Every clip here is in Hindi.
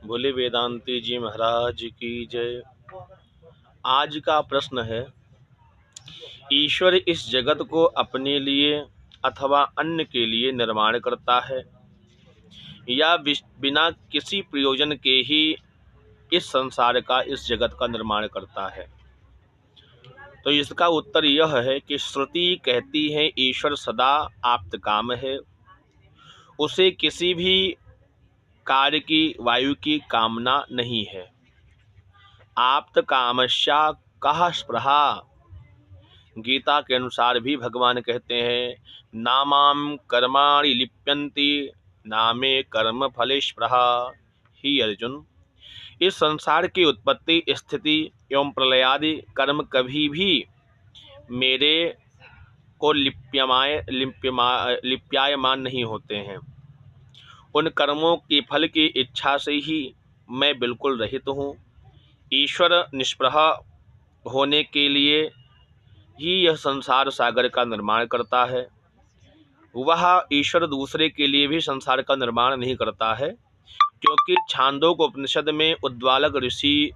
भोले वेदांती जी महाराज की जय। आज का प्रश्न है, ईश्वर इस जगत को अपने लिए अथवा अन्य के लिए निर्माण करता है या बिना किसी प्रयोजन के ही इस संसार का, इस जगत का निर्माण करता है। तो इसका उत्तर यह है कि श्रुति कहती है ईश्वर सदा आप्तकाम है, उसे किसी भी कार्य की, वायु की कामना नहीं है। आप्त कामस्या कहा स्पृहा, गीता के अनुसार भी भगवान कहते हैं, नामाम कर्माणि लिप्यन्ति नामे कर्म फले स्पृहा। ही अर्जुन, इस संसार की उत्पत्ति, स्थिति एवं प्रलयादि कर्म कभी भी मेरे को लिप्यायमान नहीं होते हैं। उन कर्मों के फल की इच्छा से ही मैं बिल्कुल रहित हूँ। ईश्वर निष्प्रह होने के लिए ही यह संसार सागर का निर्माण करता है। वह ईश्वर दूसरे के लिए भी संसार का निर्माण नहीं करता है, क्योंकि छांदोग्य उपनिषद में उद्वालक ऋषि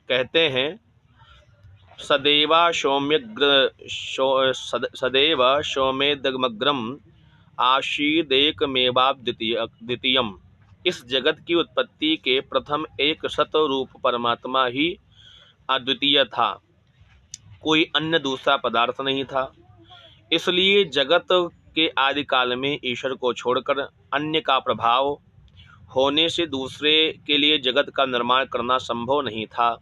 कहते हैं, सदैव सौम्यदग्रम आशीदेकमेवाद्वितीयम्। इस जगत की उत्पत्ति के प्रथम एक सत रूप परमात्मा ही अद्वितीय था, कोई अन्य दूसरा पदार्थ नहीं था। इसलिए जगत के आदि काल में ईश्वर को छोड़कर अन्य का प्रभाव होने से दूसरे के लिए जगत का निर्माण करना संभव नहीं था।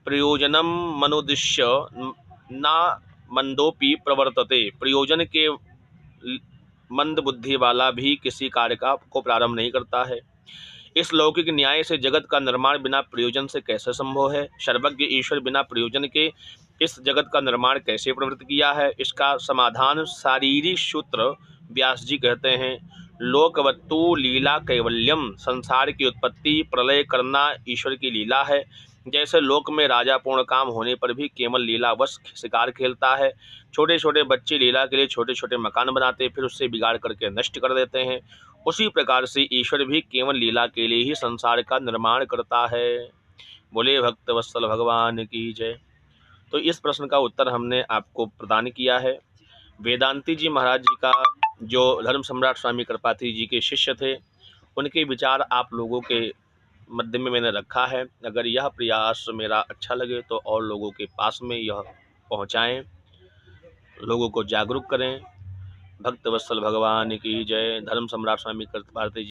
प्रयोजनम मनुद्दिश्य न मंदोपि प्रवर्तते। प्रयोजन के मंद बुद्धि वाला भी किसी कार्य को प्रारंभ नहीं करता है। इस लौकिक न्याय से जगत का निर्माण बिना प्रयोजन से कैसे संभव है? सर्वज्ञ ईश्वर बिना प्रयोजन के इस जगत का निर्माण कैसे प्रवृत्त किया है? इसका समाधान शारीरिक सूत्र व्यास जी कहते हैं, लोकवत्तु लीला कैवल्यम। संसार की उत्पत्ति प्रलय करना ईश्वर की लीला है। जैसे लोक में राजा पूर्ण काम होने पर भी केवल लीलावश शिकार खेलता है। छोटे छोटे बच्चे लीला के लिए छोटे छोटे मकान बनाते, फिर उससे बिगाड़ करके नष्ट कर देते हैं। उसी प्रकार से ईश्वर भी केवल लीला के लिए ही संसार का निर्माण करता है। बोले भक्त वत्सल भगवान की जय। तो इस प्रश्न का उत्तर हमने आपको प्रदान किया है। वेदांती जी महाराज जी का, जो धर्म सम्राट स्वामी कृपात्री जी के शिष्य थे, उनके विचार आप लोगों के मध्य में मैंने रखा है। अगर यह प्रयास मेरा अच्छा लगे तो और लोगों के पास में यह पहुंचाएं, लोगों को जागरूक करें। भक्त वत्सल भगवान की जय। धर्म सम्राट स्वामी कृपात्री जी